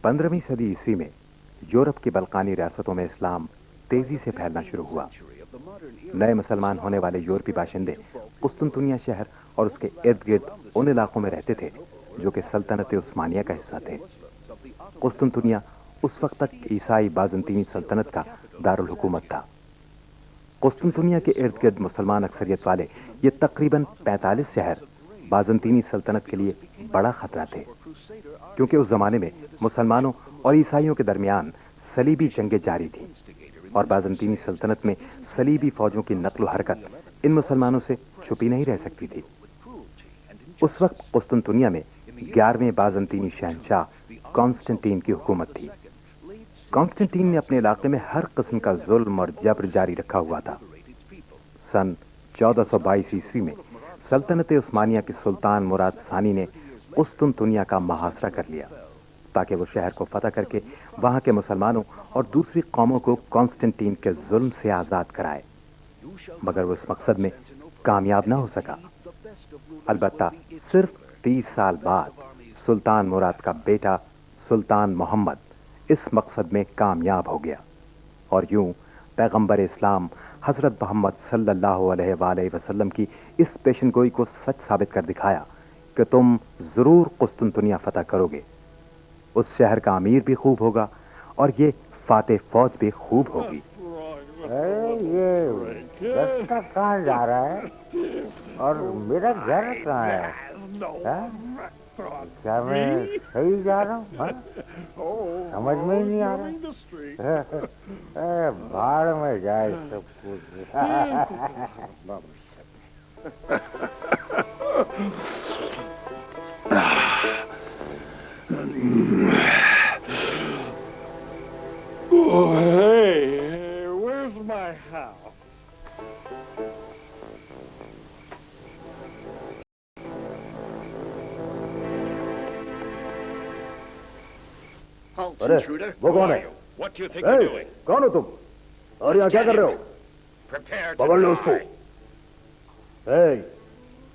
15वीं सदी ईस्वी में यूरोप की बल्कानी रियासतों में इस्लाम तेजी से फैलना शुरू हुआ। नए मुसलमान होने वाले यूरोपी बाशिंदे कुस्तुनतुनिया शहर और उसके इर्द गिर्द उन इलाकों में रहते थे जो कि सल्तनत उस्मानिया का हिस्सा थे। कुस्तुनतुनिया उस वक्त तक ईसाई बाज़ंतीनी सल्तनत का दारुल हुकूमत था। कुस्तुनतुनिया के इर्द गिर्द मुसलमान अक्सरियत वाले ये तकरीबन 45 शहर बाज़ंतीनी सल्तनत के लिए बड़ा खतरा थे, क्योंकि उस जमाने में मुसलमानों और ईसाइयों के दरमियान सलीबी जंगें जारी थीं और बाज़ंतीनी सल्तनत में सलीबी फौजों की नक्ल हरकत इन मुसलमानों से छुपी नहीं रह सकती थी। उस वक्त कुस्तुनतुनिया में 11वें बाज़ंतीनी शहंशाह कॉन्स्टेंटीन की हुकूमत थी। कॉन्स्टेंटीन ने अपने इलाके में हर किस्म का जुल्म और जबर जारी रखा हुआ था। सन 1422 ईस्वी में सल्तनत उस्मानिया के सुल्तान मुराद सानी ने कुस्तुनतुनिया का मुहासरा कर लिया ताकि वो शहर को फतह करके वहां के मुसलमानों और दूसरी कौमों को कॉन्स्टेंटीन के जुल्म से आजाद कराए, मगर वो इस मकसद में कामयाब ना हो सका। अलबत्ता सिर्फ 30 साल बाद सुल्तान मुराद का बेटा सुल्तान मोहम्मद इस मकसद में कामयाब हो गया और यूं पैगंबर इस्लाम हजरत मोहम्मद सल्लल्लाहु अलैहि वसल्लम की इस पेशनगोई को सच साबित कर दिखाया कि तुम जरूर कुस्तुनतुनिया फतह करोगे। उस शहर का अमीर भी खूब होगा और ये फातेह फौज भी खूब होगी। ये रास्ता कहाँ जा रहा है और मेरा घर कहाँ है? क्या मैं सही जा रहा हूँ? समझ में ही नहीं आ रहा। भाड़ में जाए सब कुछ। Oh, hey, where's my house? Halt, अरे intruder. वो कौन है? What do you think you're doing? कौन हो तुम और यहाँ क्या कर रहे हो? Prepare पकड़ लो to उसको। die.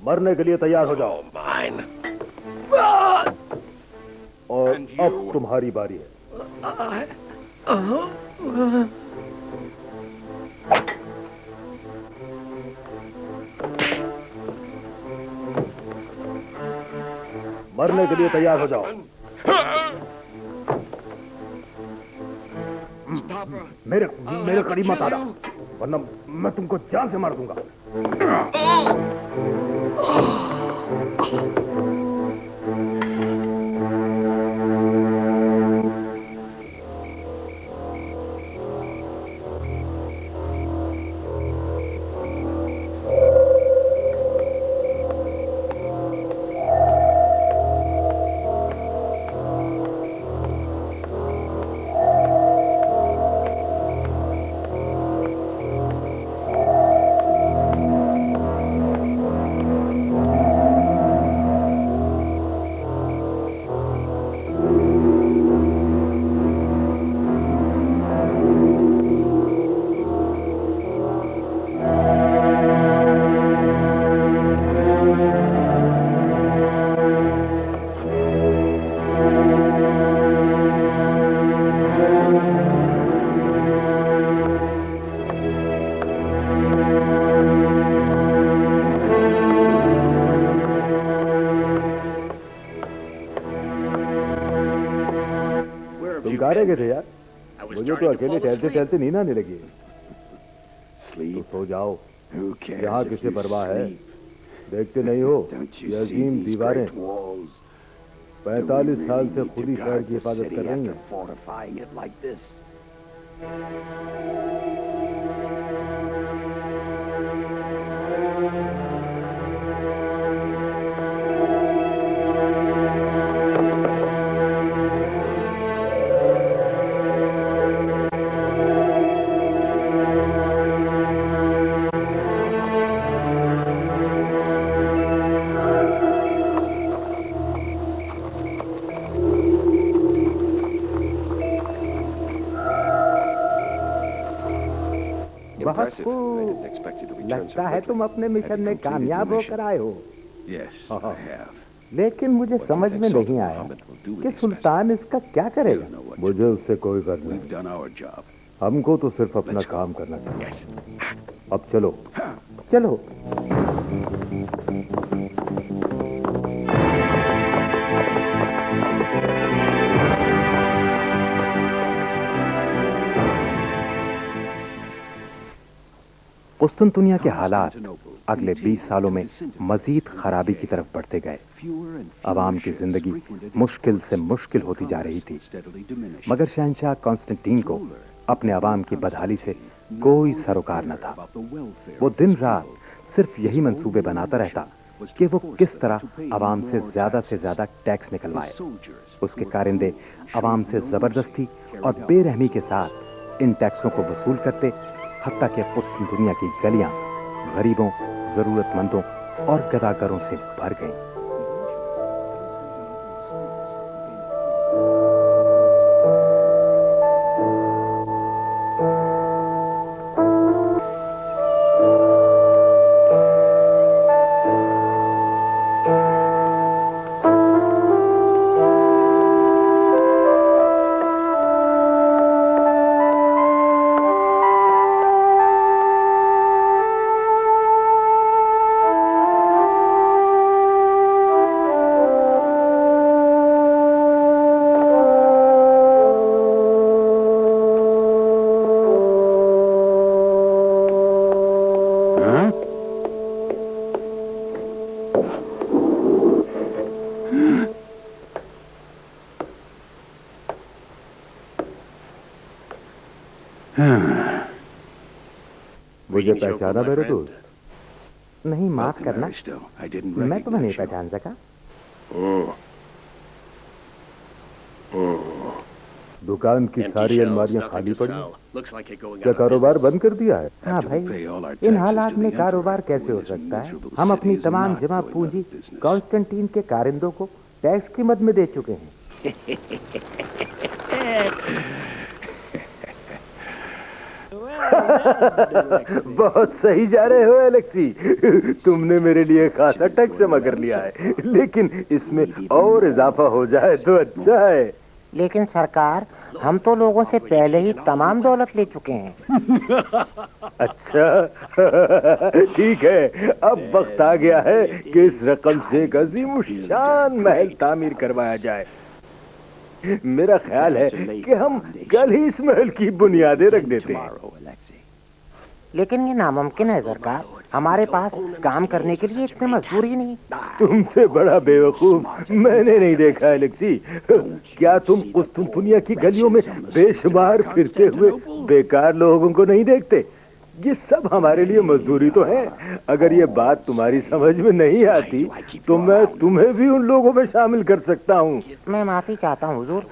मरने के लिए तैयार हो जाओ। Oh, mine. और And you? अब तुम्हारी बारी है। मरने के लिए तैयार हो जाओ। Stop her. मेरे करीब मत आना, वरना मैं तुमको जान से मार दूंगा। रह गए थे यार? I was मुझे तो starting to अकेले fall टहलते asleep. टहलते नींद आने लगी। तो Sleep? सो जाओ, Who cares यहाँ if किसे you परवाह है? sleep? देखते नहीं हो Don't ये you see अजीम these दीवारें great walls? Do we 45 साल really से need खुद to ही शहर guard की the हिफाजत city कर रही after हैं। fortifying it like this? बहुत लगता है तुम अपने मिशन में कामयाब होकर आए हो। Yes, हाँ। I have. लेकिन मुझे समझ में नहीं आया कि सुल्तान इसका क्या करेगा। मुझे उससे कोई गर्ज We've नहीं, done our job. हमको तो सिर्फ अपना Let's go. काम करना चाहिए। Yes. अब चलो चलो। कुस्तुनतुनिया के हालात अगले 20 सालों में मजीद खराबी की तरफ बढ़ते गए। अवाम की जिंदगी मुश्किल से मुश्किल होती जा रही थी, मगर शहंशाह कॉन्स्टेंटीन को अपने अवाम की बदहाली से कोई सरोकार न था। वो दिन रात सिर्फ यही मंसूबे बनाता रहता कि वो किस तरह अवाम से ज्यादा टैक्स निकलवाए। उसके कारिंदे अवाम से जबरदस्ती और बेरहमी के साथ इन टैक्सों को वसूल करते, हत्ता कि कुस्तुनतुनिया की गलियां गरीबों, जरूरतमंदों और गदागरों से भर गईं। मुझे पहचाना मेरे दोस्त? नहीं, माफ करना, मैं तुम्हें नहीं पहचान सका। दुकान की Empty सारी shelves, अलमारियां nothing खाली to पड़ी। sell. Looks like it going क्या out of कारोबार business. बंद कर दिया है? हाँ भाई, इन हालात में कारोबार कैसे हो सकता है? हम अपनी तमाम जमा पूंजी कॉन्स्टेंटीन के कारिंदों को टैक्स की मद में दे चुके हैं। बहुत सही जा रहे हो एलेक्सी। तुमने मेरे लिए खासा टैक्स जमा कर लिया है, लेकिन इसमें और इजाफा हो जाए तो अच्छा है। लेकिन सरकार, हम तो लोगों से पहले ही तमाम दौलत ले चुके हैं। अच्छा ठीक है, अब वक्त आ गया है कि इस रकम से एक अजीम शान महल तामीर करवाया जाए। मेरा ख्याल है कि हम कल ही इस महल की बुनियादें रख देते हैं। लेकिन ये नामुमकिन है सरकार, हमारे पास काम करने के लिए इतने मजदूर ही नहीं। तुमसे बड़ा बेवकूफ मैंने नहीं देखा एलेक्सी। क्या तुम कुस्तुनतुनिया की गलियों में बेशुमार फिरते हुए बेकार लोगों को नहीं देखते? ये सब हमारे लिए मजदूरी तो है। अगर ये बात तुम्हारी समझ में नहीं आती तो मैं तुम्हें भी उन लोगों में शामिल कर सकता हूँ। मैं माफी चाहता हूँ हुजूर,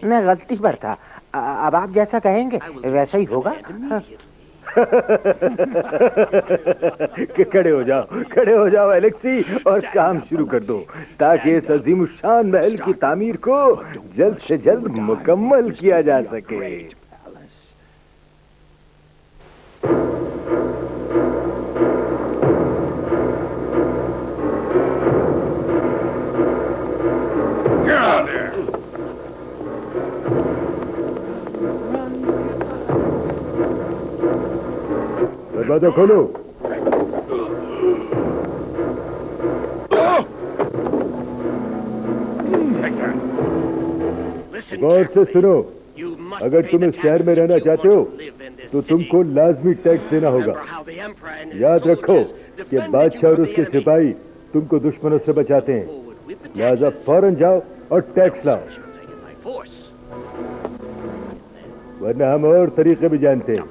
मैं गलती पर था। अब आप जैसा कहेंगे वैसा ही होगा। खड़े हो जाओ एलेक्सी और काम शुरू कर दो, ताकि इस अजीम शान महल की तामीर को जल्द से जल्द मुकम्मल किया जा सके। Get out there! दरवाजा खोलो। Listen, गौर से सुनो, اگر تم اس شہر میں رہنا چاہتے ہو تو تم کو لازمی ٹیکس دینا ہوگا. یاد رکھو کہ بادشاہ اور اس کے سپاہی تم کو دشمنوں سے بچاتے ہیں, لہذا فوراً جاؤ اور ٹیکس لاؤ, ورنہ ہم اور طریقے بھی جانتے ہیں.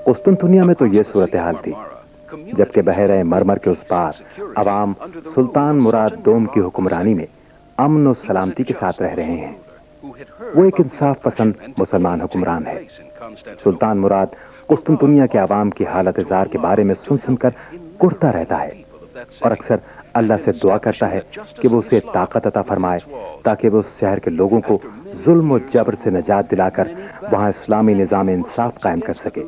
قسطنطنیہ میں تو یہ صورتحال تھی, جبکہ بحیرہ مرمر کے اس پار عوام سلطان مراد دوم کی حکمرانی میں امن و سلامتی کے ساتھ رہ رہے ہیں. وہ ایک انصاف پسند مسلمان حکمران ہے. سلطان مراد قسطنطنیہ کے عوام کی حالت زار کے بارے میں سن کر کرتا رہتا ہے اور اکثر اللہ سے دعا کرتا ہے کہ وہ اسے طاقت عطا فرمائے تاکہ وہ اس شہر کے لوگوں کو ظلم و جبر سے نجات دلا کر وہاں اسلامی نظام انصاف قائم کر سکے.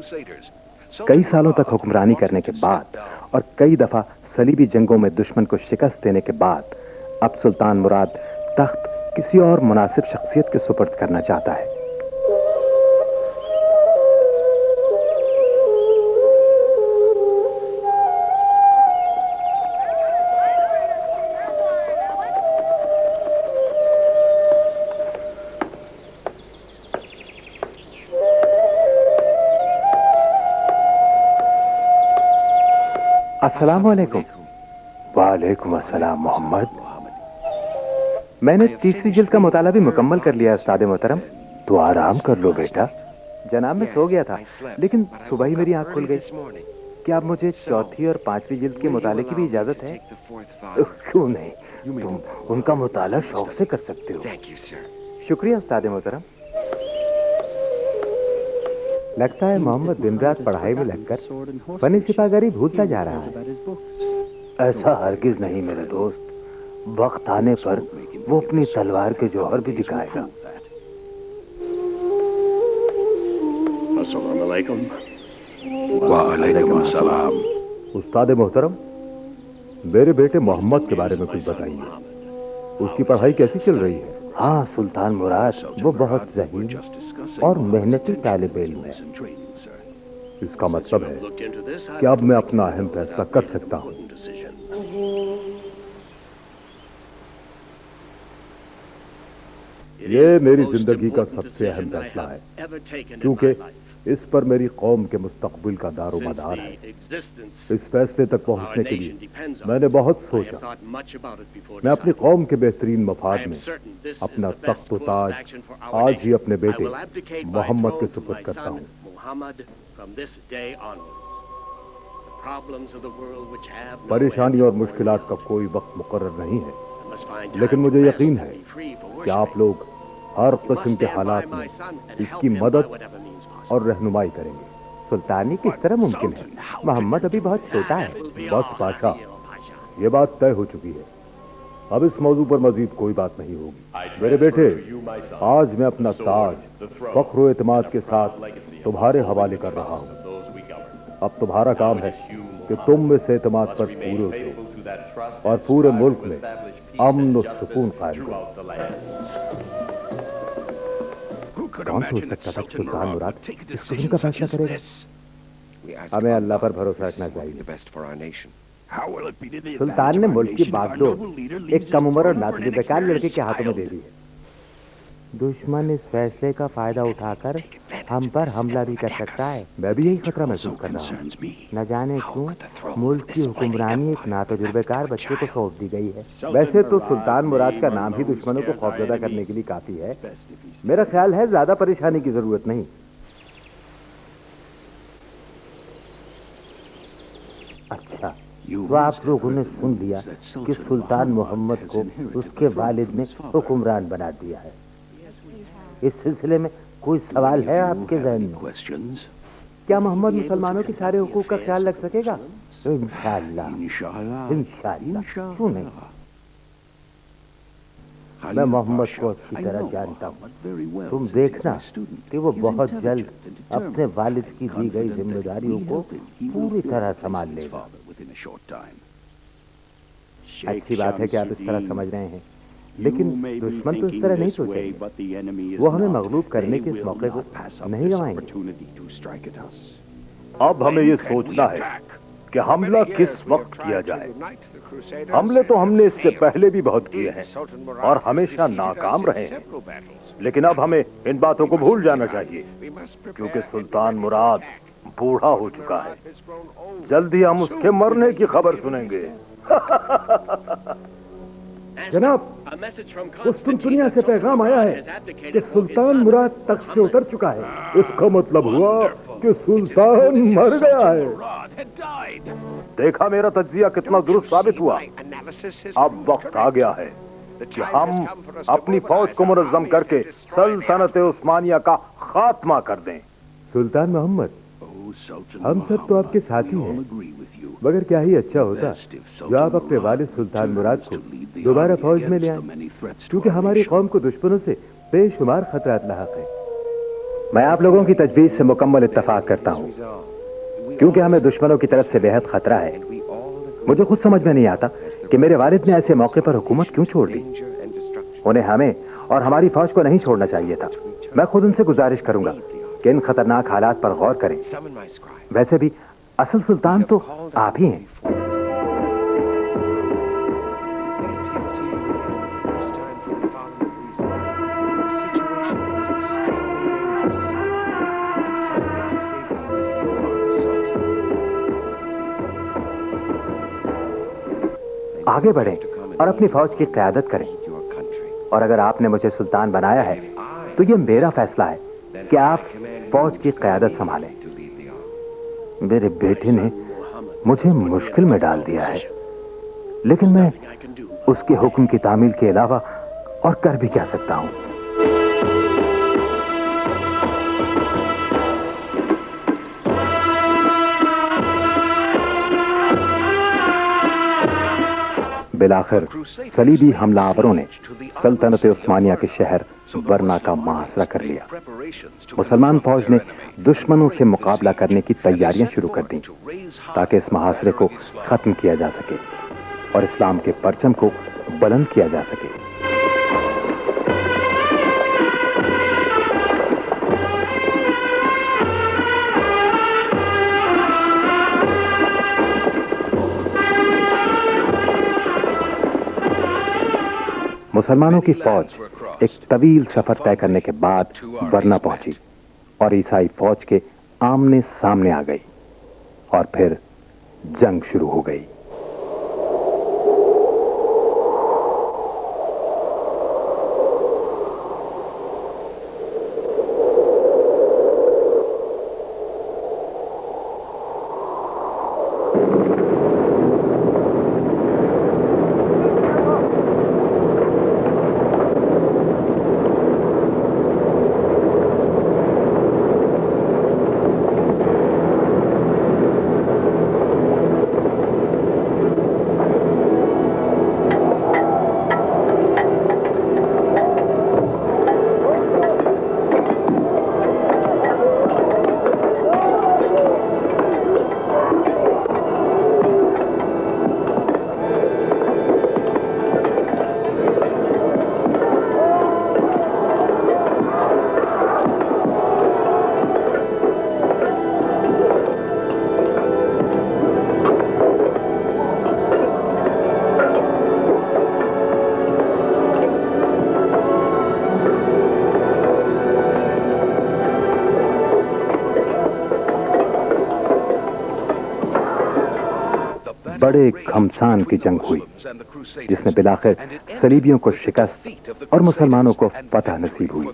کئی سالوں تک حکمرانی کرنے کے بعد اور کئی دفعہ صلیبی جنگوں میں دشمن کو شکست دینے کے بعد اب سلطان مراد تخت کسی اور مناسب شخصیت کے سپرد کرنا چاہتا ہے. السلام علیکم. وعلیکم السلام محمد. میں نے تیسری جلد کا مطالعہ بھی مکمل کر لیا استاد محترم. تو آرام کر لو بیٹا. جناب میں سو گیا تھا لیکن صبح ہی میری آنکھ کھل گئی. کیا اب مجھے چوتھی اور پانچویں جلد کے مطالعے کی بھی اجازت ہے؟ کیوں نہیں, تم ان کا مطالعہ شوق سے کر سکتے ہو. شکریہ استاد محترم. لگتا ہے محمد دن رات پڑھائی میں لگ کر فنی سپاہی بھولتا جا رہا ہے. ایسا ہرگز نہیں میرے دوست. وقت آنے پر وہ اپنی تلوار کے جوہر بھی دکھائے گا. السلام علیکم. وعلیکم السلام. استاد محترم, میرے بیٹے محمد کے بارے میں کچھ بتائیے. اس کی پڑھائی کیسی چل رہی ہے؟ ہاں سلطان مراد, وہ بہت ذہین اور محنتی طالب علم ہے. اس کا مطلب ہے کہ اب میں اپنا اہم فیصلہ کر سکتا ہوں. یہ میری زندگی کا سب سے اہم فیصلہ ہے کیونکہ اس پر میری قوم کے مستقبل کا دار و مدار ہے. اس فیصلے تک پہنچنے کے لیے میں نے بہت سوچا. میں اپنی قوم کے بہترین مفاد میں اپنا تخت و تاج آج ہی اپنے بیٹے محمد کے سپرد کرتا ہوں. پریشانی اور مشکلات کا کوئی وقت مقرر نہیں ہے, لیکن مجھے یقین ہے کہ آپ لوگ ہر قسم کے حالات میں اس کی مدد اور رہنمائی کریں گے. سلطانی کس طرح ممکن ہے؟ محمد ابھی بہت چھوٹا ہے. بس بادشاہ, یہ بات طے ہو چکی ہے. اب اس موضوع پر مزید کوئی بات نہیں ہوگی. میرے بیٹے, آج میں اپنا تاج فخر و اعتماد کے ساتھ تمہارے حوالے کر رہا ہوں. اب تمہارا کام ہے کہ تم اس اعتماد پر پورے اترو اور پورے ملک میں امن و سکون قائم کرو. کون سوچ سکتا تھا کہ سلطان مراد اس قسم کا فیصلہ کرے گا؟ ہمیں اللہ پر بھروسہ رکھنا چاہیے. سلطان نے ملک کی باغ ڈور ایک کم عمر اور ناتجربہ کار لڑکے کے ہاتھوں میں دے دی ہے. دشمن اس فیصلے کا فائدہ اٹھا کر ہم پر حملہ بھی کر سکتا ہے. میں بھی یہی خطرہ محسوس کر رہا ہوں. نہ جانے کیوں ملک کی حکمرانی ایک ناتجربہ کار بچے کو سونپ دی گئی ہے. ویسے تو سلطان مراد کا نام ہی دشمنوں کو خوفزدہ کرنے کے لیے کافی ہے. میرا خیال ہے زیادہ پریشانی کی ضرورت نہیں. اچھا, تو آپ لوگوں نے سن لیا کہ سلطان محمد کو اس کے والد نے حکمران بنا دیا ہے. اس سلسلے میں کوئی سوال ہے آپ کے ذہن میں؟ کیا محمد مسلمانوں کے سارے حقوق کا خیال رکھ سکے گا؟ انشاءاللہ, انشاءاللہ, کیوں نہیں. میں محمد کو اچھی طرح جانتا ہوں. تم دیکھنا کہ وہ بہت جلد اپنے والد کی دی گئی ذمہ داریوں کو پوری طرح سنبھال لے گا. اچھی بات ہے کہ آپ اس طرح سمجھ رہے ہیں, लेकिन दुश्मन तो इस तरह नहीं सोचेंगे। वो हमें मगलूब करने के इस मौके को नहीं गंवाएंगे। अब हमें ये सोचना है कि हमला किस वक्त किया जाए। हमले तो हमने इससे पहले भी बहुत किए हैं और हमेशा नाकाम रहे हैं, लेकिन अब हमें इन बातों को भूल जाना चाहिए क्योंकि सुल्तान मुराद बूढ़ा हो चुका है। जल्दी हम उसके मरने की खबर सुनेंगे। जनाब, कुस्तुनतुनिया से पैगाम आया है कि सुल्तान मुराद तख्त से उतर चुका है। इसका मतलब हुआ कि सुल्तान मर गया है। देखा मेरा तज्जिया कितना दुरुस्त साबित हुआ। अब वक्त आ गया है कि हम अपनी फौज को मुनज़्ज़म करके सल्तनत उस्मानिया का खात्मा कर दें। सुल्तान मोहम्मद, हम सब तो आपके साथी हैं, मगर क्या ही अच्छा होता जो आप अपने वालिद सुल्तान मुराद को दोबारा फौज में ले आए, क्योंकि हमारी कौम को दुश्मनों से बेशुमार खतरात लाहक है। मैं आप लोगों की तजवीज से मुकम्मल इत्तफाक करता हूँ, क्योंकि हमें दुश्मनों की तरफ से बेहद खतरा है। मुझे खुद समझ में नहीं आता कि मेरे वालिद ने ऐसे मौके पर हुकूमत क्यों छोड़ दी। उन्हें हमें और हमारी फौज को नहीं छोड़ना चाहिए था। मैं खुद उनसे गुजारिश करूंगा कि इन खतरनाक हालात पर गौर करें। वैसे भी असल सुल्तान तो आप ही हैं। आगे बढ़ें और अपनी फौज की क़यादत करें। और अगर आपने मुझे सुल्तान बनाया है तो ये मेरा फैसला है कि आप फौज की क़यादत संभालें। मेरे बेटे ने मुझे मुश्किल में डाल दिया है, लेकिन मैं उसके हुक्म की तामील के अलावा और कर भी क्या सकता हूं। बिलाखिर सलीबी हमलावरों ने सल्तनत उस्मानिया के शहर बरना का मुहासरा कर लिया। मुसलमान फौज ने दुश्मनों से मुकाबला करने की तैयारियां शुरू कर दी ताकि इस मुहासरे को खत्म किया जा सके और इस्लाम के परचम को बुलंद किया जा सके। मुसलमानों की फौज एक तवील सफर तय करने के बाद बरना पहुंची और ईसाई फौज के आमने सामने आ गई और फिर जंग शुरू हो गई। बड़े घमसान की जंग हुई जिसमें बिलाखिर सलीबियों को शिकस्त और मुसलमानों को फतह नसीब हुई।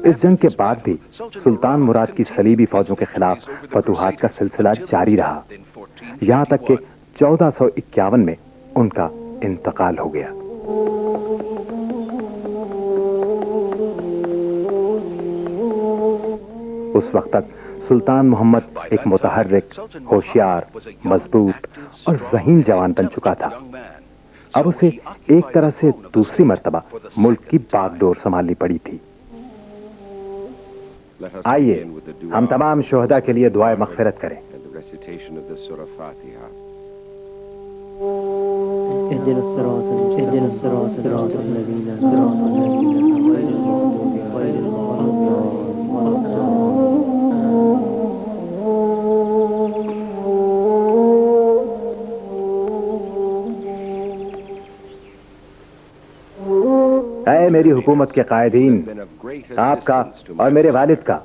इस जंग के बाद भी सुल्तान मुराद की सलीबी फौजों के खिलाफ फतूहात का सिलसिला जारी रहा, यहां तक कि 1451 में उनका इंतकाल हो गया। उस वक्त तक सुल्तान मोहम्मद एक मुतहर्रिक, होशियार, मजबूत और ज़हीन जवान बन चुका था। अब उसे एक तरह से दूसरी मर्तबा मुल्क की बागडोर संभालनी पड़ी थी। آئیے ہم تمام شہداء کے لیے دعائے مغفرت کریں. اهدنا الصراط صراط الذين أنعمت عليهم غير المغضوب عليهم ولا الضالين. اے میری حکومت کے قائدین، آپ کا اور میرے والد کا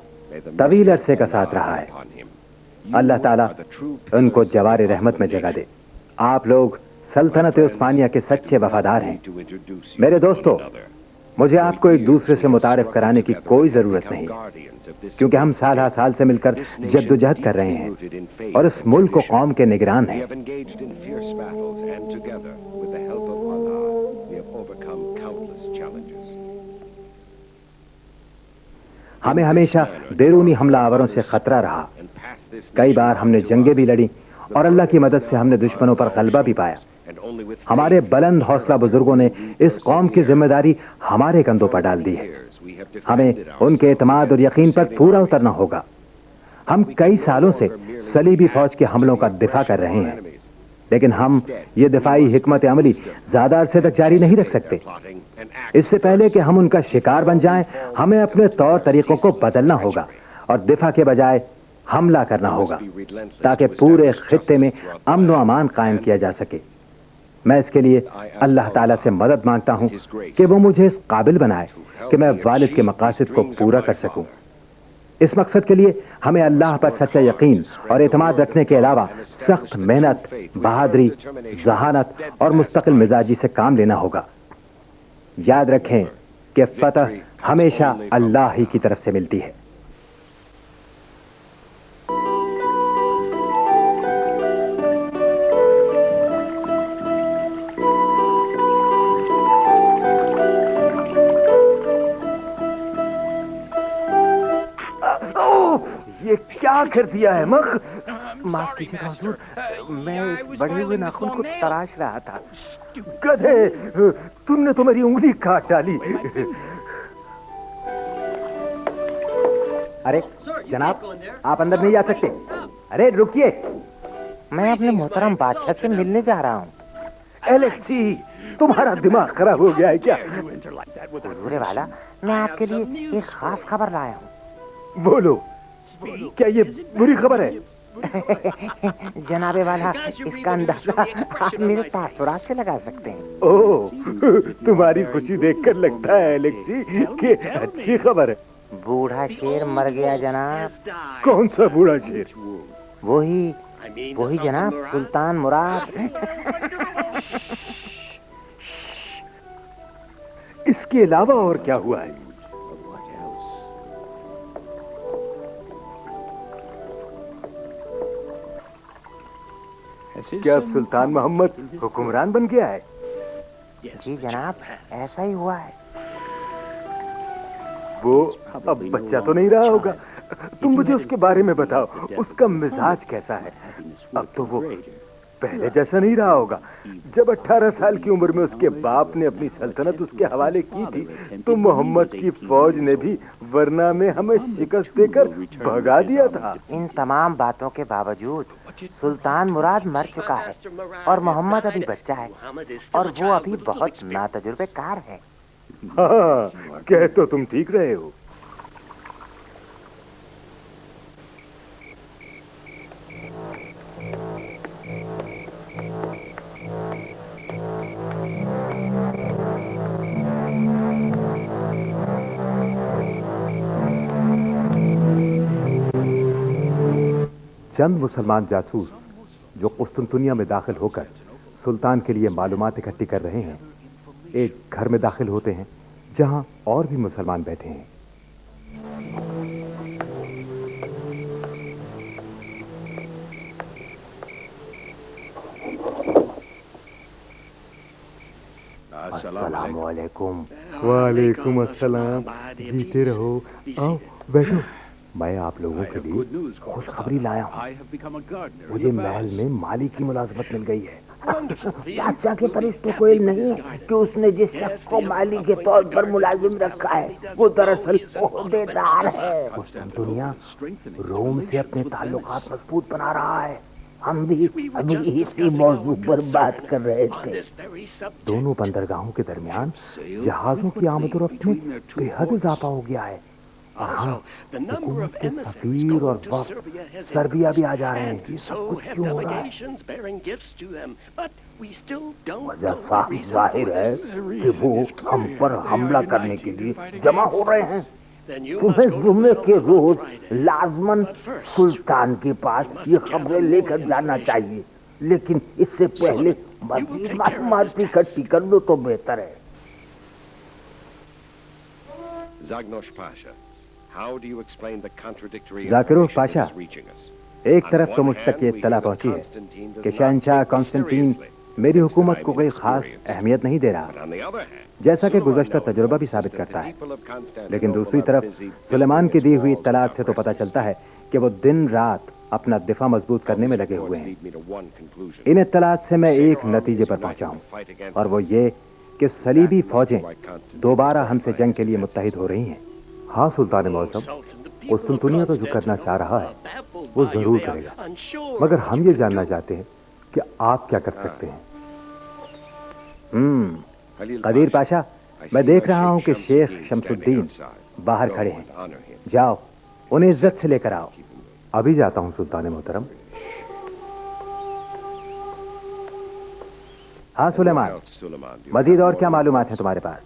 طویل عرصے کا ساتھ رہا ہے. اللہ تعالیٰ ان کو جوار رحمت میں جگہ دے. آپ لوگ سلطنت عثمانیہ کے سچے وفادار ہیں. میرے دوستو، مجھے آپ کو ایک دوسرے سے متعارف کرانے کی کوئی ضرورت نہیں، کیونکہ ہم سال ہر سال سے مل کر جدوجہد کر رہے ہیں اور اس ملک و قوم کے نگران ہیں. ہمیں ہمیشہ بیرونی حملہ آوروں سے خطرہ رہا. کئی بار ہم نے جنگیں بھی لڑی اور اللہ کی مدد سے ہم نے دشمنوں پر غلبہ بھی پایا. ہمارے بلند حوصلہ بزرگوں نے اس قوم کی ذمہ داری ہمارے کندھوں پر ڈال دی ہے. ہمیں ان کے اعتماد اور یقین پر پورا اترنا ہوگا. ہم کئی سالوں سے صلیبی فوج کے حملوں کا دفاع کر رہے ہیں، لیکن ہم یہ دفاعی حکمت عملی زیادہ عرصے تک جاری نہیں رکھ سکتے. اس سے پہلے کہ ہم ان کا شکار بن جائیں، ہمیں اپنے طور طریقوں کو بدلنا ہوگا اور دفاع کے بجائے حملہ کرنا ہوگا تاکہ پورے خطے میں امن و امان قائم کیا جا سکے. میں اس کے لیے اللہ تعالیٰ سے مدد مانگتا ہوں کہ وہ مجھے اس قابل بنائے کہ میں والد کے مقاصد کو پورا کر سکوں. اس مقصد کے لیے ہمیں اللہ پر سچا یقین اور اعتماد رکھنے کے علاوہ سخت محنت، بہادری، ذہانت اور مستقل مزاجی سے کام لینا ہوگا. یاد رکھیں کہ فتح ہمیشہ اللہ ہی کی طرف سے ملتی ہے. یہ کیا کر دیا ہے مخ؟ معاف کیجیے حضور، میں اس بڑھے ہوئے ناخن کو تراش رہا تھا. گدھے، تم نے تو میری انگلی کاٹ ڈالی. ارے جناب، آپ اندر نہیں جا سکتے. ارے رکیے، میں اپنے محترم بادشاہ سے ملنے جا رہا ہوں. الیکسی، تمہارا دماغ خراب ہو گیا ہے کیا؟ حضور والا، میں آپ کے لیے ایک خاص خبر لایا ہوں. بولو، کیا یہ بری خبر ہے؟ جناب والا، اس کا اندازہ آپ میرے تاثرات سے لگا سکتے ہیں. اوہ، تمہاری خوشی دیکھ کر لگتا ہے الیکسی کہ اچھی خبر ہے. بوڑھا شیر مر گیا جناب. کون سا بوڑھا شیر؟ وہی جناب، سلطان مراد. اس کے علاوہ اور کیا ہوا ہے؟ کیا سلطان محمد حکمران بن گیا ہے؟ جی جناب، ایسا ہی ہوا ہے. وہ اب بچہ تو نہیں رہا ہوگا. تم مجھے اس کے بارے میں بتاؤ، اس کا مزاج کیسا ہے؟ اب تو وہ پہلے جیسا نہیں رہا ہوگا. جب 18 سال کی عمر میں اس کے باپ نے اپنی سلطنت اس کے حوالے کی تھی تو محمد کی فوج نے بھی ورنہ میں ہمیں شکست دے کر بھگا دیا تھا. ان تمام باتوں کے باوجود سلطان مراد مر چکا ہے اور محمد ابھی بچہ ہے اور وہ ابھی بہت ناتجربے کار ہے. ہاں، کہہ تو تم ٹھیک رہے ہو. چند مسلمان جاسوس جو قسطنطنیہ میں داخل ہو کر سلطان کے لیے معلومات اکٹھی کر رہے ہیں، ایک گھر میں داخل ہوتے ہیں جہاں اور بھی مسلمان بیٹھے ہیں. السلام علیکم. وعلیکم السلام. جیتے رہو. آؤ بیٹھو. میں آپ لوگوں کے لیے خوشخبری لایا ہوں. مجھے محل میں مالی کی ملازمت مل گئی ہے. बादशाह के फरिश्तों को इल्म नहीं है कि उसने जिस शख्स को माली के तौर पर मुलाजिम रखा है वो दरअसल ओहदेदार है। दुनिया रोम से अपने ताल्लुकात मजबूत बना रहा है। हम भी अभी इसी मौजू पर बात कर रहे थे। दोनों बंदरगाहों के दरमियान जहाजों की आमदोरफ्त में बेहद इजाफा हो गया है। हुकूमत के सफीर और वक्त सर्बिया भी आ जा रहे हैं। ये सब कुछ क्यों हो रहा है? वजह साफ जाहिर है कि वो हम पर हमला करने के लिए जमा हो रहे हैं। तुम्हें जुम्मे के रोज लाजमन सुल्तान के पास ये खबरें लेकर जाना चाहिए, लेकिन इससे पहले मजीद मालूमात इकट्ठी कर लो तो बेहतर है। जाकिरोव पाशा, एक तरफ तो मुझ तक ये इत्तला पहुंची है कि शहंशाह कॉन्स्टेंटीन मेरी हुकूमत को कोई खास अहमियत नहीं दे रहा, जैसा कि गुज़श्ता तजुर्बा भी साबित करता है। लेकिन दूसरी तरफ सुलेमान की दी हुई इत्तलात से तो पता चलता है कि वो दिन रात अपना दिफा मजबूत करने में लगे हुए हैं। इन इत्तलात से मैं एक नतीजे पर पहुंचा हूं, और वो ये कि सलीबी फौजें दोबारा हमसे जंग के लिए मुत्तहिद हो रही हैं। हाँ सुल्तान मौसम, कुस्तुनतुनिया तो जो करना चाह रहा है वो जरूर करेगा, मगर हम ये जानना चाहते हैं कि आप क्या कर सकते हैं। कदीर पाशा, मैं देख रहा हूं कि शेख शमसुद्दीन बाहर खड़े हैं। जाओ उन्हें इज्जत से लेकर आओ। अभी जाता हूं सुल्तान मोहतरम। हाँ सुलेमान, मजीद और क्या मालूमात है तुम्हारे पास?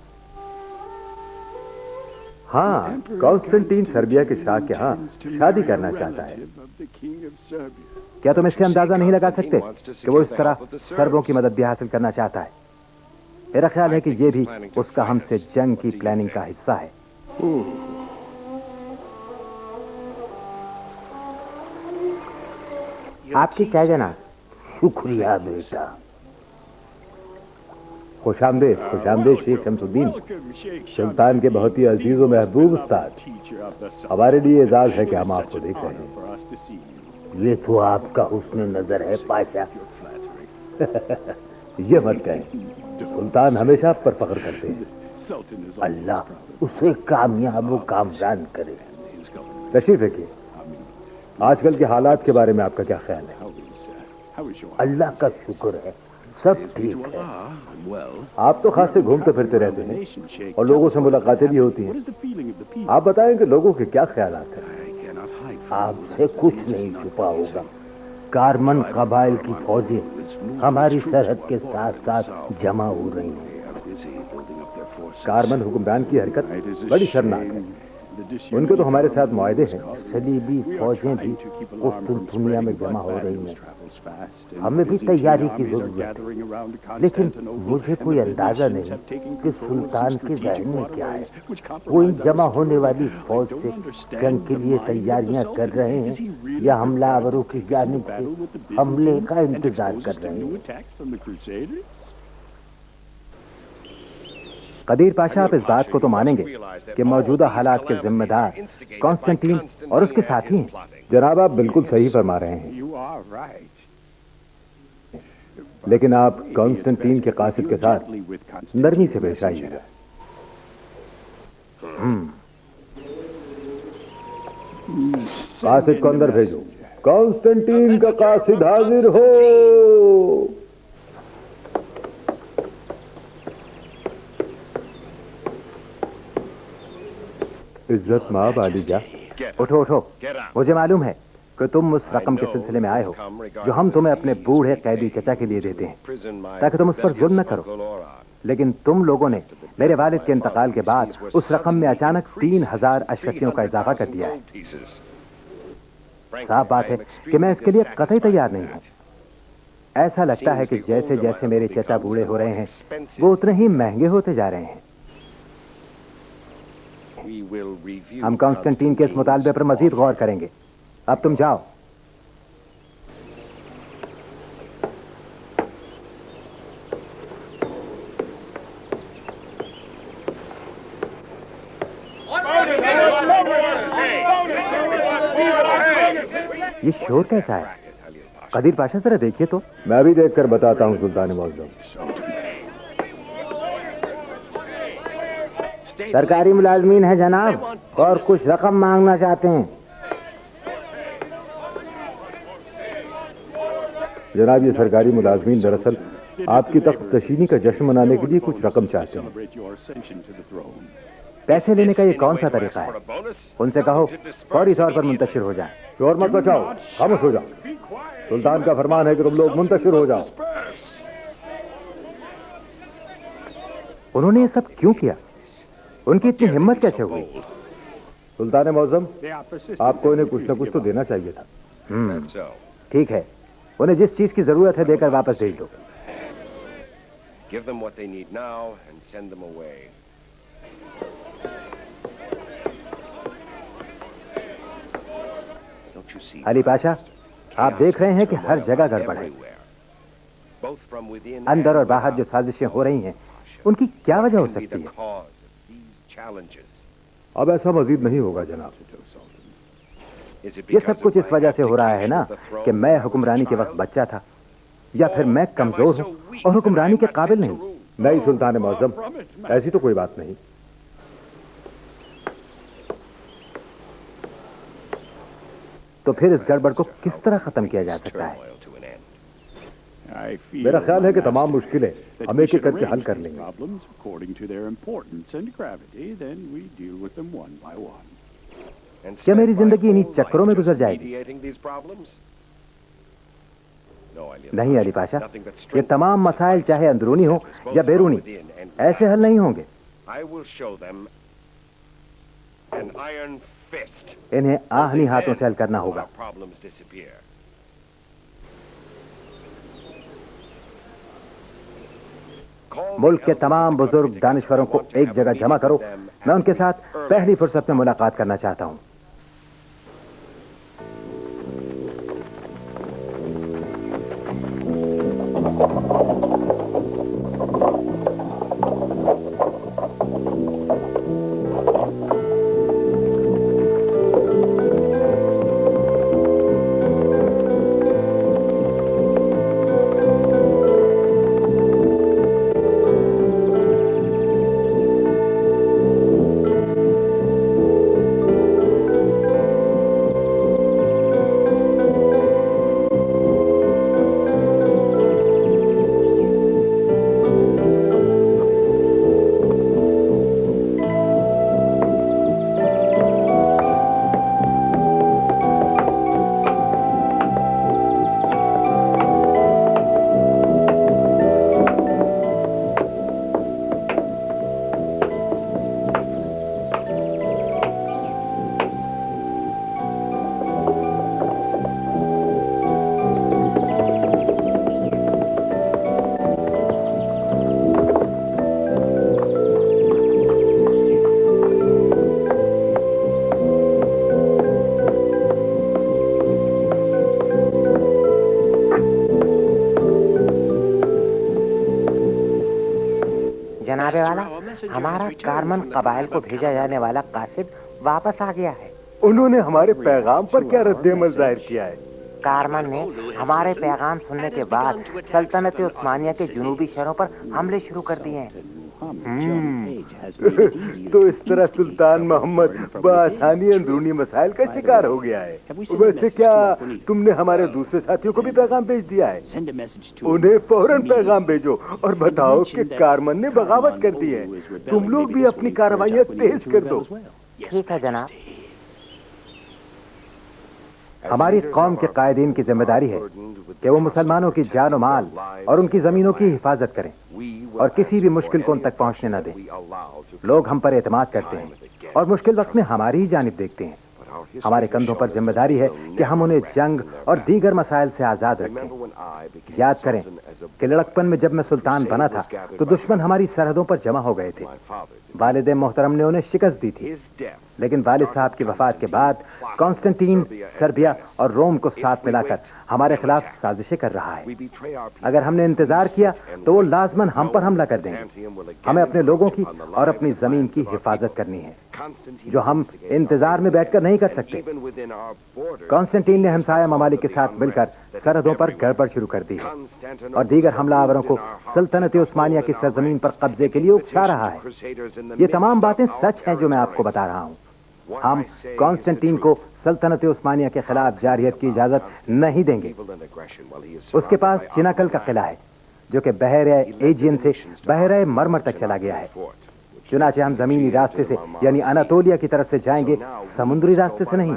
हाँ, कॉन्स्टेंटीन सर्बिया के शाह के यहाँ शादी करना चाहता है। क्या तुम इससे अंदाजा नहीं लगा सकते कि वो इस तरह सर्बों की मदद भी हासिल करना चाहता है? मेरा ख्याल है कि ये भी उसका हमसे जंग की प्लानिंग का हिस्सा है। आपकी क्या जनाब? शुक्रिया बेटा। खुशामदेद शेख शमसुद्दीन, सुल्तान के बहुत ही अजीज और महबूब उस्ताद। हमारे लिए एजाज है कि हम आपको देख रहे हैं। ये तो आपका हुस्न नजर है पाशा। ये मत कहें, सुल्तान हमेशा आप पर फख्र करते हैं। अल्लाह उसे कामयाब कामरान करे। तशरीफ रखिए। आजकल के हालात के बारे में आपका क्या ख्याल है? अल्लाह का शुक्र है, सब ठीक है। आप तो खासे घूमते फिरते रहते हैं और लोगों से मुलाकातें भी होती हैं। आप बताएं कि लोगों के क्या ख्यालात हैं? आपसे कुछ नहीं छुपा होगा। कारमन कबाइल की फौजें हमारी सरहद के साथ साथ जमा हो रही हैं। कारमन हुक्मरान की हरकत बड़ी शर्मनाक है। उनके तो हमारे साथ मुआहदे हैं। सलीबी फौजें भी कुस्तुनतुनिया में जमा हो रही हैं। हमें भी तैयारी की जरूरत है, लेकिन मुझे कोई अंदाजा नहीं कि सुल्तान के जहन में क्या है। वो इन जमा होने वाली फौज से जंग के लिए तैयारियां कर रहे हैं या हमलावरों की जानिब से हमले का इंतजार कर रहे हैं। कदीर पाशा, आप इस बात को तो मानेंगे कि मौजूदा हालात के जिम्मेदार कॉन्स्टेंटीन और उसके साथी हैं। जनाब, आप बिल्कुल सही फरमा रहे हैं, लेकिन आप कॉन्स्टेंटीन के कासिद के साथ नरमी से पेश आइएगा। कासिद को अंदर भेजो। कॉन्स्टेंटीन का कासिद हाजिर हो। इज्जत माब आलिजा। उठो उठो, मुझे मालूम है कि तुम उस रकम के सिलसिले में आए हो जो हम तुम्हें अपने बूढ़े कैदी चचा के लिए देते हैं ताकि तुम उस पर जुल्म न करो। लेकिन तुम लोगों ने मेरे वालिद के इंतकाल के बाद उस रकम में अचानक 3000 अशरफियों का इजाफा कर दिया है। साफ बात है कि मैं इसके लिए कतई तैयार नहीं हूं। ऐसा लगता है कि जैसे जैसे मेरे चचा बूढ़े हो रहे हैं वो उतने ही महंगे होते जा रहे हैं। हम कॉन्स्टेंटीन के इस मुतालबे पर मजीद गौर करेंगे। अब तुम जाओ। ये शोर कैसा है? قدیر پاشا ذرا دیکھیے تو. میں بھی دیکھ کر بتاتا ہوں سلطان معظم. سرکاری ملازمین ہیں جناب اور کچھ رقم مانگنا چاہتے ہیں. جناب یہ سرکاری ملازمین دراصل آپ کی تخت کشیدگی کا جشن منانے کے لیے کچھ رقم چاہتے ہیں. پیسے لینے کا یہ کون سا طریقہ ہے؟ ان سے کہو فوری طور پر منتشر ہو جائیں. شور مت بچاؤ, خاموش ہو جاؤ. سلطان کا فرمان ہے کہ تم لوگ منتشر ہو جاؤ. انہوں نے یہ سب کیوں کیا؟ ان کی اتنی ہمت کیسے ہوئی؟ سلطان معظم آپ کو انہیں کچھ نہ کچھ تو دینا چاہیے تھا. ٹھیک ہے, انہیں جس چیز کی ضرورت ہے دے کر واپس بھیج دو. Give them what they need now and send them away. Don't you see? علی پاشا, آپ دیکھ رہے ہیں کہ ہر جگہ گڑبڑ ہے. Both from within اندر اور باہر جو سازشیں ہو رہی ہیں ان کی کیا وجہ ہو سکتی ہے؟ اب ایسا مزید نہیں ہوگا جناب. یہ سب کچھ اس وجہ سے ہو رہا ہے نا کہ میں حکمرانی کے وقت بچہ تھا, یا پھر میں کمزور ہوں اور حکمرانی کے قابل نہیں. نہیں سلطان معظم, ایسی تو کوئی بات نہیں. تو پھر اس گڑبڑ کو کس طرح ختم کیا جا سکتا ہے؟ میرا خیال ہے کہ تمام مشکلیں ہم ایک ایک کر کے حل کر لیں گے. کیا میری زندگی انہی چکروں میں گزر جائے گی؟ نہیں علی پاشا, یہ تمام مسائل چاہے اندرونی ہوں یا بیرونی ایسے حل نہیں ہوں گے. انہیں آہنی ہاتھوں سے حل کرنا ہوگا. ملک کے تمام بزرگ دانشوروں کو ایک جگہ جمع کرو, میں ان کے ساتھ پہلی فرصت میں ملاقات کرنا چاہتا ہوں. جناب والا, ہمارا کارمن قبائل کو بھیجا جانے والا قاصد واپس آ گیا ہے. انہوں نے ہمارے پیغام پر کیا رد عمل ظاہر کیا ہے؟ کارمن نے ہمارے پیغام سننے کے بعد سلطنت عثمانیہ کے جنوبی شہروں پر حملے شروع کر دیے ہیں. تو اس طرح سلطان محمد بآسانی اندرونی مسائل کا شکار ہو گیا ہے. ویسے کیا تم نے ہمارے دوسرے ساتھیوں کو بھی پیغام بھیج دیا ہے؟ انہیں فوراً پیغام بھیجو اور بتاؤ کہ کارمن نے بغاوت کر دی ہے. تم لوگ بھی اپنی کارروائیاں تیز کر دو. ٹھیک ہے جناب. ہماری قوم کے قائدین کی ذمہ داری ہے کہ وہ مسلمانوں کی جان و مال اور ان کی زمینوں کی حفاظت کریں اور کسی بھی مشکل کو ان تک پہنچنے نہ دیں. لوگ ہم پر اعتماد کرتے ہیں اور مشکل وقت میں ہماری ہی جانب دیکھتے ہیں. ہمارے کندھوں پر ذمہ داری ہے کہ ہم انہیں جنگ اور دیگر مسائل سے آزاد رکھیں. یاد کریں کہ لڑکپن میں جب میں سلطان بنا تھا تو دشمن ہماری سرحدوں پر جمع ہو گئے تھے. والد محترم نے انہیں شکست دی تھی, لیکن والد صاحب کی وفات کے بعد کانسٹنٹین سربیا اور روم کو ساتھ ملا کر ہمارے خلاف سازشیں کر رہا ہے. اگر ہم نے انتظار کیا تو وہ لازماً ہم پر حملہ کر دیں گے. ہمیں اپنے لوگوں کی اور اپنی زمین کی حفاظت کرنی ہے. جو ہم انتظار میں بیٹھ کر نہیں کر سکتے۔ کانسٹنٹین نے ہمسایہ ممالک کے ساتھ مل کر سرحدوں پر گڑبڑ شروع کر دی ہے اور دیگر حملہ آوروں کو سلطنت عثمانیہ کی سرزمین پر قبضے کے لیے اکسا رہا ہے۔ یہ تمام باتیں سچ ہیں جو میں آپ کو بتا رہا ہوں۔ ہم کانسٹنٹین کو سلطنت عثمانیہ کے خلاف جارحیت کی اجازت نہیں دیں گے۔ اس کے پاس چناکل کا قلعہ ہے جو کہ بحیرہ ایجین سے بحیرہ مرمر تک چلا گیا ہے۔ چنانچہ ہم زمینی راستے سے یعنی اناتولیا کی طرف سے جائیں گے، سمندری راستے سے نہیں۔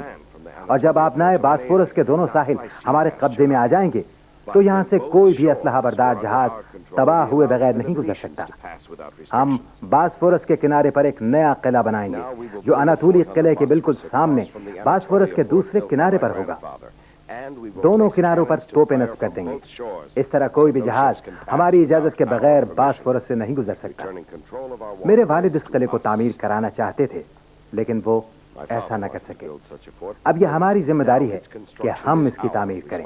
اور جب آپ نائے باسفورس کے دونوں ساحل ہمارے قبضے میں آ جائیں گے تو یہاں سے کوئی بھی اسلحہ بردار جہاز تباہ ہوئے بغیر نہیں گزر سکتا۔ ہم باسفورس کے کنارے پر ایک نیا قلعہ بنائیں گے جو اناتولی قلعے کے بالکل سامنے باسفورس کے دوسرے کنارے پر ہوگا۔ دونوں کناروں پر توپیں نصب کر دیں گے۔ اس طرح کوئی بھی جہاز ہماری اجازت کے بغیر باسفورس سے نہیں گزر سکتا۔ میرے والد اس قلعے کو تعمیر کرانا چاہتے تھے لیکن وہ ایسا نہ کر سکے۔ ب یہ ہماری ذمہ داری ہے کہ ہم اس کی تعمیر کریں۔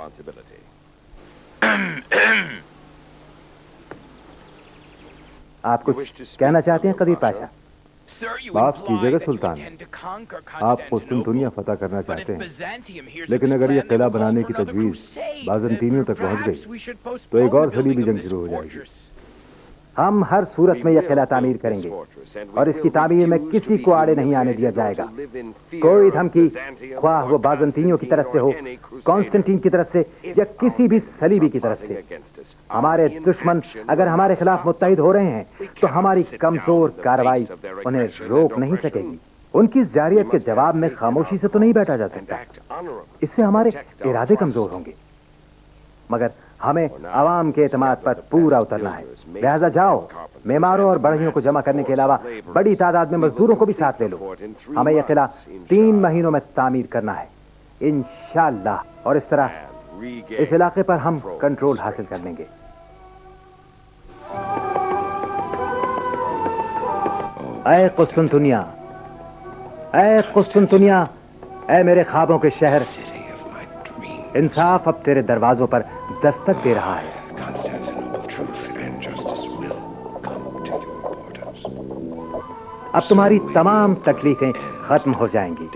آپ کچھ کہنا چاہتے ہیں قدیر پاشا؟ معاف کیجیے گا سلطان، آپ قسطنطنیہ فتح کرنا چاہتے ہیں، لیکن اگر یہ قلعہ بنانے کی تجویز بازنطینیوں تک پہنچ گئی تو ایک اور صلیبی جنگ شروع ہو جائے گی۔ ہم ہر صورت میں یہ قلعہ تعمیر کریں گے اور اس کی تعمیر میں کسی کو آڑے نہیں آنے دیا جائے گا۔ کوئی دھمکی، خواہ وہ بازنطینیوں کی طرف سے ہو، کانسٹنٹین کی طرف سے یا کسی بھی صلیبی کی طرف سے، ہمارے دشمن اگر ہمارے خلاف متحد ہو رہے ہیں تو ہماری کمزور کارروائی انہیں روک نہیں سکے گی۔ ان کی جارحیت کے جواب میں خاموشی سے تو نہیں بیٹھا جا سکتا، اس سے ہمارے ارادے کمزور ہوں گے۔ مگر ہمیں عوام کے اعتماد پر پورا اترنا ہے، لہذا جاؤ، معماروں اور بڑھئیوں کو جمع کرنے کے علاوہ بڑی تعداد میں مزدوروں کو بھی ساتھ لے لو۔ ہمیں یہ قلعہ 3 مہینوں میں تعمیر کرنا ہے انشاءاللہ، اور اس طرح اس علاقے پر ہم کنٹرول حاصل کر لیں گے۔ اے قسطنطنیہ، اے قسطنطنیہ، اے میرے خوابوں کے شہر، انصاف اب تیرے دروازوں پر دستک دے رہا ہے۔ اب تمہاری تمام تکلیفیں ختم ہو جائیں گی۔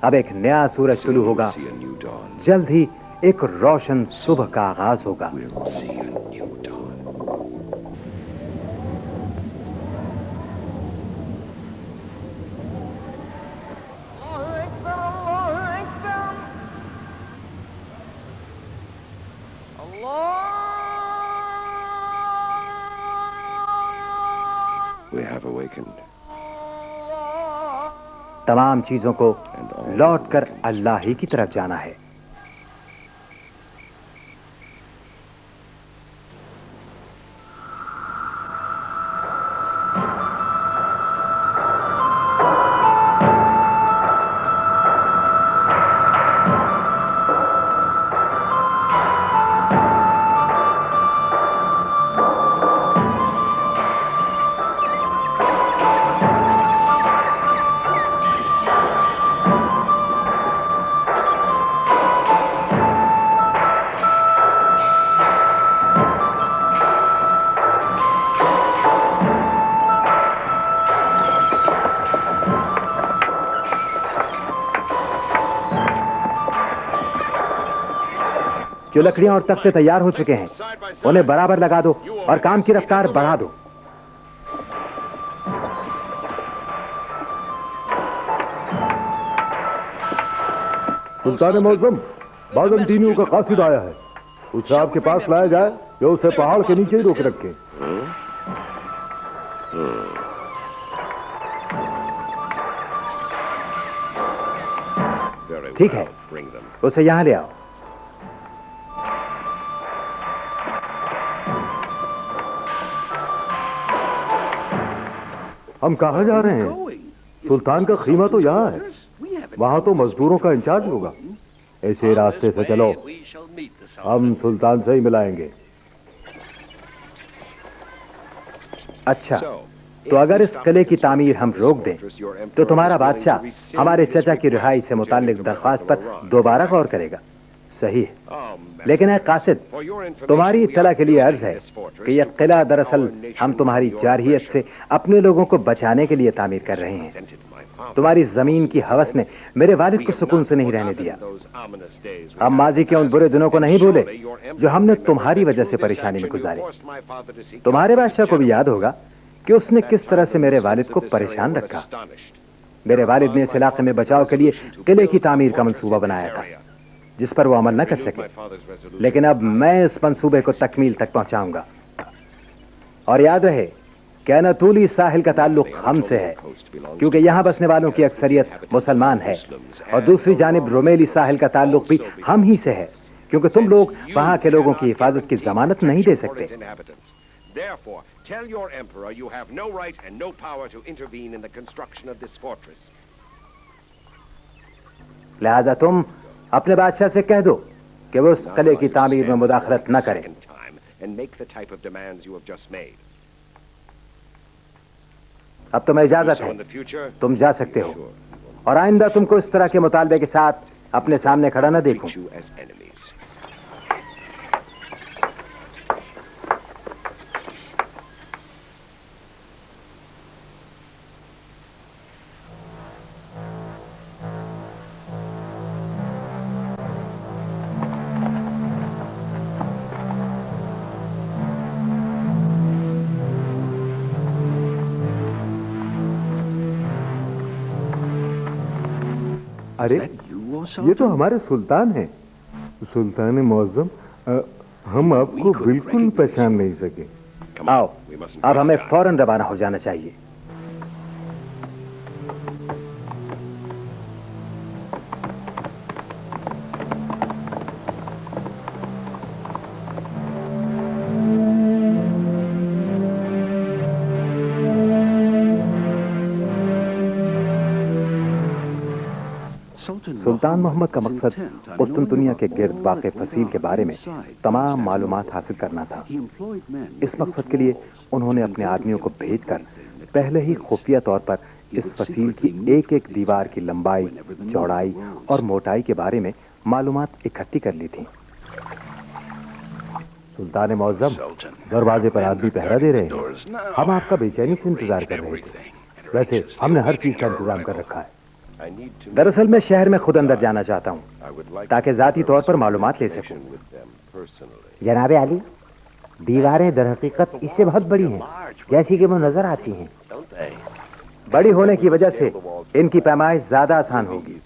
اب ایک نیا سورج طلوع ہوگا، جلد ہی ایک روشن صبح کا آغاز ہوگا۔ تمام چیزوں کو لوٹ کر اللہ ہی کی طرف جانا ہے۔ جو لکڑیاں اور تختے تیار ہو چکے ہیں انہیں برابر لگا دو اور کام کی رفتار بڑھا دو۔ سلطان معظم، بازنطینیوں کا قاصد آیا ہے، اسے آپ کے پاس لایا جائے یا اسے پہاڑ کے نیچے ہی روک رکھے؟ ٹھیک ہے، اسے یہاں لے آؤ۔ ہم کہاں جا رہے ہیں؟ سلطان کا خیمہ تو یہاں ہے، وہاں تو مزدوروں کا انچارج ہوگا۔ ایسے راستے سے چلو، ہم سلطان سے ہی ملائیں گے۔ اچھا، تو اگر اس قلعے کی تعمیر ہم روک دیں تو تمہارا بادشاہ ہمارے چچا کی رہائی سے متعلق درخواست پر دوبارہ غور کرے گا۔ صحیح ہے، لیکن اے قاصد، تمہاری اطلاع کے لیے عرض ہے کہ یہ قلعہ دراصل ہم تمہاری جارحیت سے اپنے لوگوں کو بچانے کے لیے تعمیر کر رہے ہیں۔ تمہاری زمین کی ہوس نے میرے والد کو سکون سے نہیں رہنے دیا۔ ہم ماضی کے ان برے دنوں کو نہیں بھولے جو ہم نے تمہاری وجہ سے پریشانی میں گزارے۔ تمہارے بادشاہ کو بھی یاد ہوگا کہ اس نے کس طرح سے میرے والد کو پریشان رکھا۔ میرے والد نے اس علاقے میں بچاؤ کے لیے قلعے کی تعمیر کا منصوبہ بنایا تھا جس پر وہ عمل نہ کر سکے، لیکن اب میں اس منصوبے کو تکمیل تک پہنچاؤں گا۔ اور یاد رہے کہ اناطولی ساحل کا تعلق ہم سے ہے، کیونکہ یہاں بسنے والوں کی اکثریت مسلمان ہے، اور دوسری جانب رومیلی ساحل کا تعلق بھی ہم ہی سے ہے، کیونکہ تم لوگ وہاں کے لوگوں کی حفاظت کی ضمانت نہیں دے سکتے۔ Therefore, tell your emperor you have no right and no power to intervene in the construction of this fortress. لہذا تم اپنے بادشاہ سے کہہ دو کہ وہ اس قلعے کی تعمیر میں مداخلت نہ کرے۔ And make the type of demands you have just made. اب تمہیں اجازت ہے، تم جا سکتے ہو، اور آئندہ تم کو اس طرح کے مطالبے کے ساتھ اپنے سامنے کھڑا نہ دیکھوں۔ Treat you as enemies. ارے یہ تو ہمارے سلطان ہیں، سلطان معظم، ہم آپ کو بالکل پہچان نہیں سکے۔ آؤ، اب ہمیں فوراً روانہ ہو جانا چاہیے۔ سلطان محمد کا مقصد قسطنطنیہ کے گرد واقع فصیل کے بارے میں تمام معلومات حاصل کرنا تھا۔ اس مقصد کے لیے انہوں نے اپنے آدمیوں کو بھیج کر پہلے ہی خفیہ طور پر اس فصیل کی ایک ایک دیوار کی لمبائی، چوڑائی اور موٹائی کے بارے میں معلومات اکٹھی کر لی تھی۔ سلطان معظم، دروازے پر آدمی پہرا دے رہے ہیں، ہم آپ کا بے چینی سے انتظار کر رہے تھے۔ ویسے ہم نے ہر چیز کا انتظام کر رکھا ہے۔ دراصل میں شہر میں خود اندر جانا چاہتا ہوں تاکہ ذاتی طور پر معلومات لے سکوں۔ جناب علی، دیواریں در حقیقت اس سے بہت بڑی ہیں جیسی کہ وہ نظر آتی ہیں۔ بڑی ہونے کی وجہ سے ان کی پیمائش زیادہ آسان ہوگی۔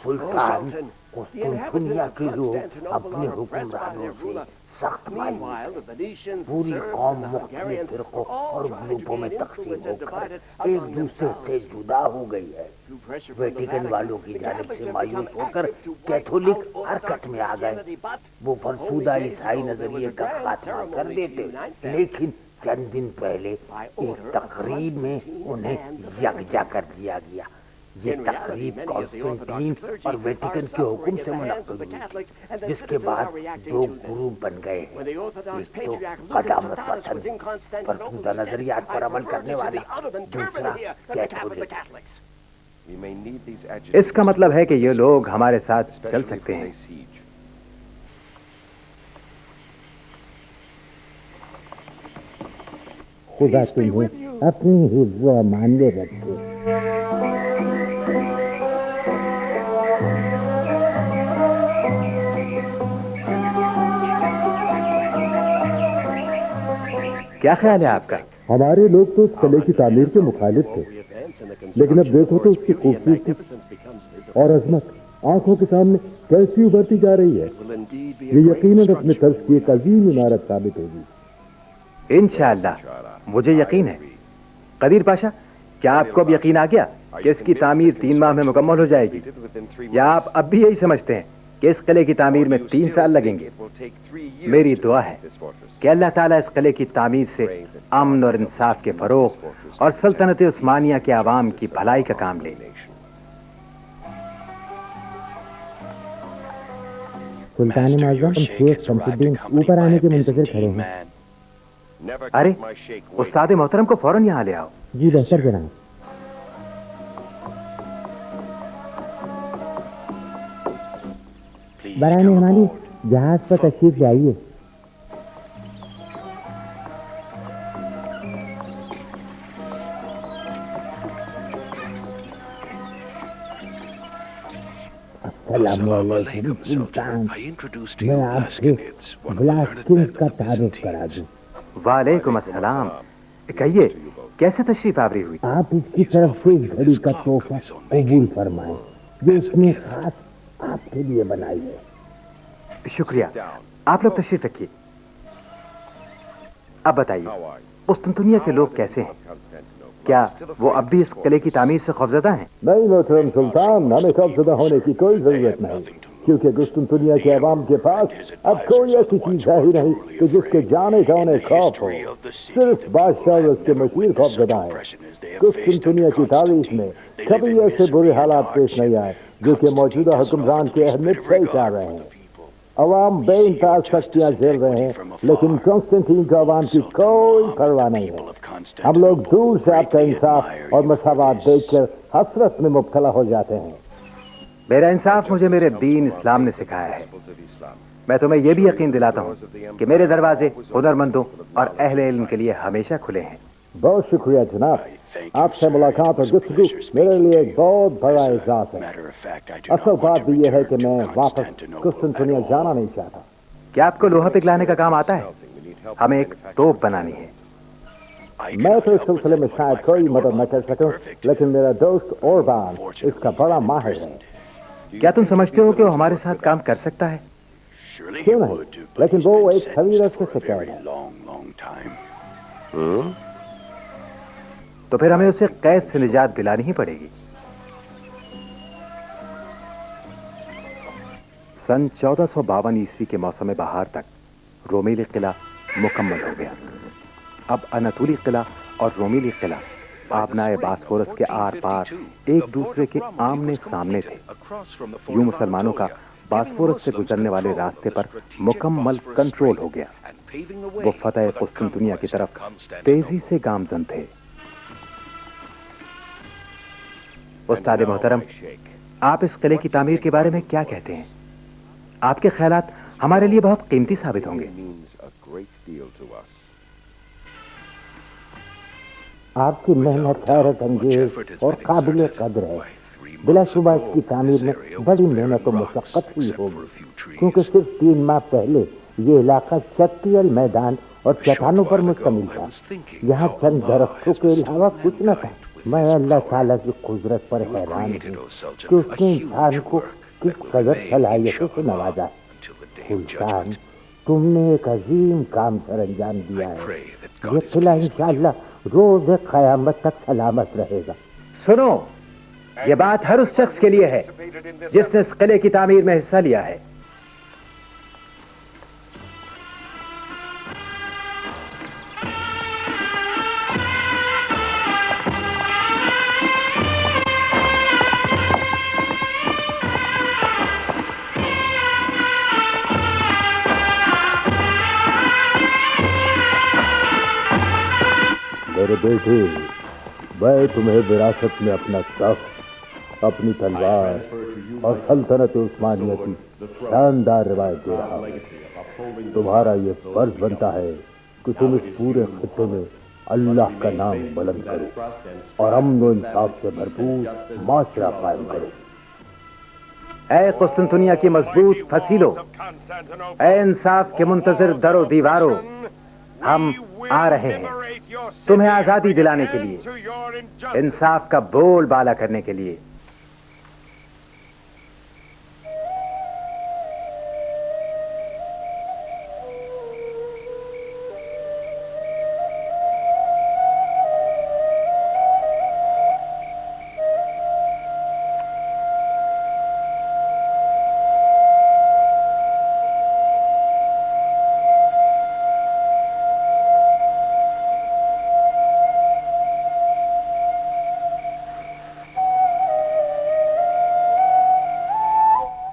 سلطان قسطنطنیہ کے لوگ اپنے حکمرانوں سے سخت مایوس ہیں۔ پوری قوم مختلف فرقوں اور گروپوں میں تقسیم ہو کر ایک دوسرے سے جدا ہو گئی ہے۔ ویٹیکن والوں کی جانب سے مایوس ہو کر کیتھولک حرکت میں آ گئے۔ وہ فرسودہ عیسائی نظریے کا خاتمہ کر دیتے، لیکن چند دن پہلے ایک تقریب میں انہیں یکجا کر دیا گیا۔ یہ تقریب قسطنطین اور ویٹیکن کے حکم سے منعقد ہوئی، جس کے بعد دو گروپ بن گئے ہیں، ایک تو قدامت پسند فرسودہ نظریات پر عمل کرنے والے، دوسرا کیتھولک۔ اس کا مطلب ہے کہ یہ لوگ ہمارے ساتھ چل سکتے ہیں۔ खुदा तुम्हें अपनी हिफ्ज़ व अमान में रखे। क्या ख्याल है आपका? हमारे लोग तो उस किले की तामीर के मुखालिफ थे, लेकिन अब देखो तो उसकी खूबसूरती और अजमत आंखों के सामने कैसी उभरती जा रही है। ये यकीनन अपने तर्ज की एक अजीम इमारत साबित होगी। इंशाअल्लाह, मुझे यकीन है। कदीर पाशा, क्या आपको अब यकीन आ गया कि इसकी तामीर 3 माह में मुकम्मल हो जाएगी, या आप अब भी यही समझते हैं कि इस किले की तामीर में 3 साल लगेंगे? मेरी दुआ है कि अल्लाह ताला इस किले की तामीर से अमन और इंसाफ के फरोग और सल्तनत उस्मानिया के आवाम की भलाई का काम ले। सुल्तान मुअज़्ज़म शेख शमसुद्दीन ऊपर आने के मुंतज़िर खड़े हैं। अरे, उस्ताद मोहतरम को फौरन यहाँ ले आओ। जी बेहतर जनाब। बराए मेहरबानी जहाज पर तशरीफ लाइए। अस्सलामुअलैकुम सुल्तान, मैं आपसे ब्लास्टिंग का तारुफ करा दूं। वालेकुम अस्सलाम। कहिए, कैसे तशरीफ आवरी हुई? आप इसकी तरफ से इस घड़ी का तोहफा कबूल फरमाएं, जो इसने खास आपके लिए बनाई है। शुक्रिया, आप लोग तशरीफ रखिए। अब बताइए, कुस्तुनतुनिया के लोग कैसे हैं? क्या वो अब भी इस किले की तामीर से खौफजदा हैं? नहीं मोहतरम सुल्तान, हमें खौफजदा होने की कोई जरूरत नहीं, क्योंकि कुस्तुनतुनिया के अवाम के पास अब कोई ऐसी चीज है ही नहीं कि जिसके जाने का उन्हें खौफ हो। सिर्फ बादशाह और उसके मशीर खौफजदा है। कुस्तुनतुनिया की तारीख में कभी ऐसे बुरे हालात पेश नहीं आए जो कि मौजूदा हुक्मरान के अहद में पेश आ रहे हैं। अवाम बेइंतहा सख्तियां झेल रहे हैं, लेकिन कॉन्स्टेंटीन को अवाम की कोई परवाह नहीं है। हम लोग दूर से आपका इंसाफ और मसावत देखकर हसरत में मुब्तला हो जाते हैं। मेरा इंसाफ मुझे मेरे दीन इस्लाम ने सिखाया है। मैं तुम्हें यह भी यकीन दिलाता हूँ कि मेरे दरवाजे हुनरमंदों और अहले इल्म के लिए हमेशा खुले हैं। बहुत शुक्रिया जनाब, आपसे मुलाकात और गुफ्तगू मेरे लिए एक बहुत बड़ा एहसास है। असल बात भी यह है कि मैं वापस कुस्तुनतुनिया जाना नहीं चाहता। क्या आपको लोहा पिघलाने का काम आता है? हमें एक तोप बनानी है। मैं तो इस सिलसिले में शायद कोई मदद न कर सकूं, लेकिन मेरा दोस्त ओरबान इसका बड़ा माहिर है। क्या तुम समझते हो कि वो हमारे साथ काम कर सकता है? क्यों नहीं, लेकिन वो एक तवील अरसे से कैद है। तो फिर हमें उसे कैद से निजात दिलानी ही पड़ेगी। सन 1452 ईस्वी के मौसम बहार तक रोमेली किला मुकम्मल हो गया। अब अनातोली किला और रोमेली किला आबनाए बास्फोरस के आर पार एक दूसरे के आमने सामने थे। यूं मुसलमानों का बास्फोरस से गुजरने वाले रास्ते पर मुकम्मल कंट्रोल हो गया। वो फतेह कुस्तुनतुनिया की तरफ तेजी से गामजन थे। उस्ताद मोहतरम, आप इस किले की तामीर के बारे में क्या कहते हैं? आपके ख्यालात हमारे लिए बहुत कीमती साबित होंगे। आपकी मेहनत हैरत अंगेज और काबिल कदर है। बिलाशुबा इसकी तामीर में बड़ी मेहनत और मशक्कत हुई होगी, क्योंकि सिर्फ 3 माह पहले ये इलाका चट्टियल मैदान और चट्टानों पर मुश्तमिल था। यहाँ चंद दरख्तों के अलावा कुछ न था। मैं अल्लाह ताला की कुदरत पर हैरान हूँ कि उसने इंसान को किस कदर सलाहियतों से नवाजा। सुल्तान, तुमने एक अजीम काम सर अंजाम दिया है। ये किला इंशाअल्लाह रोज क़यामत तक सलामत रहेगा। सुनो, ये बात हर उस शख्स के लिए है जिसने इस किले की तामीर में हिस्सा लिया है। मेरे बेटे, मैं तुम्हें विरासत में अपना तख्त, अपनी तलवार और सल्तनत उस्मानिया की शानदार रिवायत दे रहा हूँ। तुम्हारा ये फर्ज बनता है कि तुम इस पूरे खित्ते में अल्लाह का नाम बुलंद करो और अमन व इंसाफ से भरपूर माशरा कायम करो। ऐ कुस्तुनतुनिया की मजबूत फसीलो, ऐ इंसाफ के मुंतजर दरो दीवारों, हम आ रहे हैं तुम्हें आजादी दिलाने के लिए, इंसाफ का बोल बाला करने के लिए।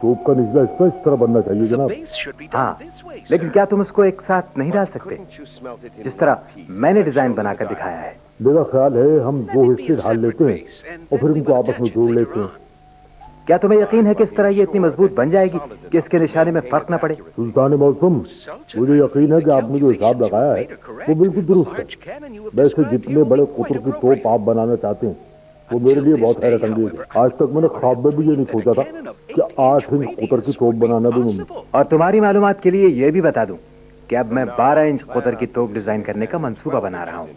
तोप का निचला हिस्सा इस तरह बनना चाहिए जनाब। हाँ, लेकिन क्या तुम उसको एक साथ नहीं डाल सकते, जिस तरह मैंने डिजाइन बनाकर दिखाया है? मेरा ख्याल है हम दो हिस्से ढाल लेते हैं और फिर उनको आपस में जोड़ लेते हैं। क्या तुम्हें यकीन है कि इस तरह ये इतनी मजबूत बन जाएगी कि इसके निशाने में फर्क न पड़े? सुल्तान मौसम, मुझे यकीन है कि आपने जो हिसाब लगाया है वो बिल्कुल दुरुस्त है। वैसे जितने बड़े कुतर की तोप आप बनाना चाहते हैं वो मेरे लिए बहुत हैरत अंगेज है। आज तक मैंने ख्वाब में भी ये नहीं सोचा था कि 8 इंच कुतर की तोप बनाना भी मुमकिन। और तुम्हारी मालूमात के लिए ये भी बता दूं कि अब मैं 12 इंच कुतर की तोप डिजाइन करने का मंसूबा बना रहा हूँ।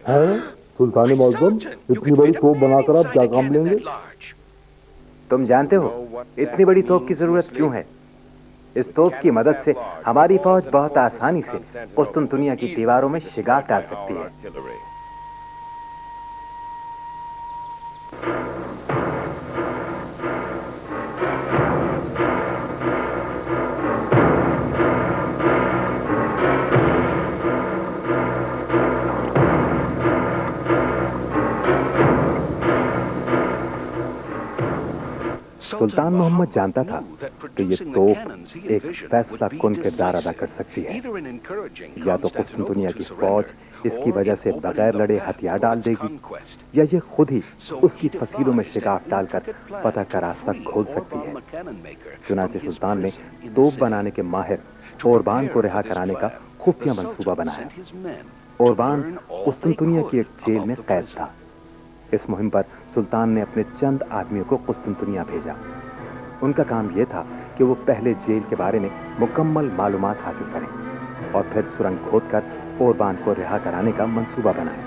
है सुल्तान मौसम, इतनी बड़ी तोप बनाकर आप क्या काम लेंगे? तुम जानते हो इतनी बड़ी तोप की जरूरत क्यों है? इस तोप की मदद से हमारी फौज बहुत आसानी से कुस्तुनतुनिया की दीवारों में शिगार डाल सकती है। सुल्तान मोहम्मद जानता था कि ये तोप एक फैसला कुन किरदार अदा कर सकती है। या तो कुस्तुनतुनिया की फौज इसकी वजह से बगैर लड़े हथियार डाल देगी, या ये खुद ही उसकी फसीलों में शिगाफ डालकर फतह का रास्ता खोल सकती है। चुनांचे सुल्तान ने तोप बनाने के माहिर ओरबान को रिहा कराने का खुफिया मंसूबा बनाया। ओरबान कुस्तुनतुनिया की एक जेल में कैद था। इस मुहिम पर सुल्तान ने अपने चंद आदमियों को कुस्तुनतुनिया भेजा। उनका काम यह था कि वो पहले जेल के बारे में मुकम्मल मालूमात हासिल करें और फिर सुरंग खोदकर ओरबान को रिहा कराने का मंसूबा बनाएं।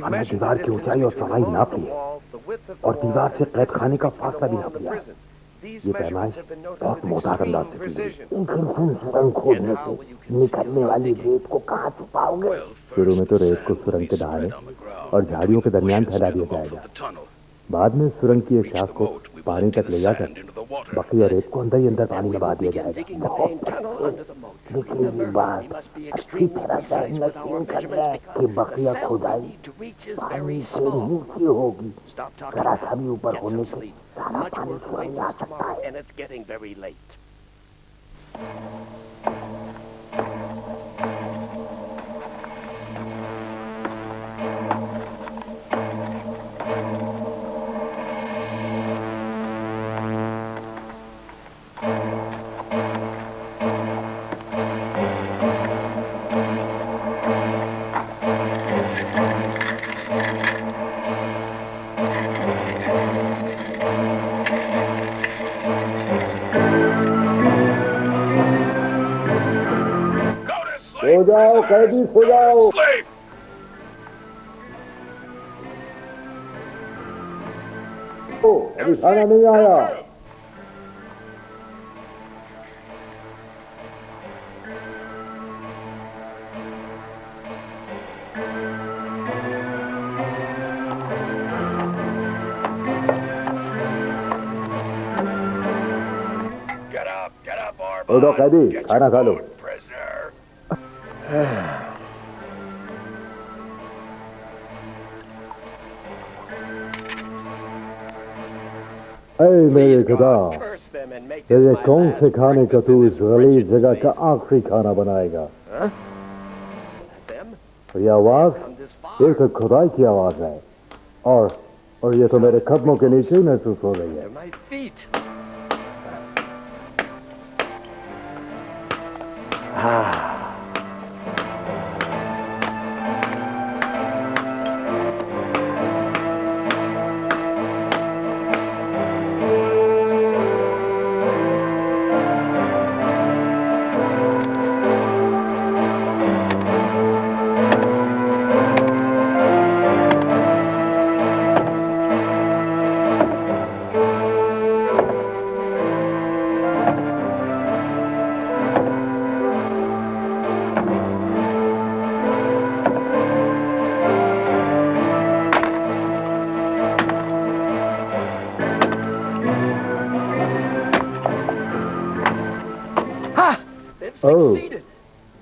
हमने दीवार की ऊंचाई और चौड़ाई नाप ली है और दीवार से कैद खाने का फासला भी नाप लिया है। ये पैमाइश बहुत मोहतात अंदाज से की गई। लेकिन सुरंग खोदने से निकलने वाली रेत को कहाँ छुपाओगे? शुरू में तो रेत को सुरंग के दहाने और झाड़ियों के दरमियान फैला दिया जाएगा। बाद में सुरंग की एक शाख को पानी तक ले जाकर बकरिया रेत को अंदर ही अंदर पानी में बहा दिया जाएगा। लेकिन ये बात अच्छी तरह से यकीन करना है कि बकरिया खुदाई पानी से नीचे होगी। जरा सा भी ऊपर होने से सारा पानी सुरंग में आ सकता है। सो जाओ कैदी, सो जाओ। अभी खाना नहीं आया। اٹھو قیدی, کھانا کھا لو. اے میرے خدا, یہ کون سے کھانے کا تو اس غلیظ جگہ کا آخری کھانا بنائے گا؟ یہ آواز, یہ تو خدائی کی آواز ہے, اور یہ تو میرے قدموں کے نیچے ہی محسوس ہو رہی ہے.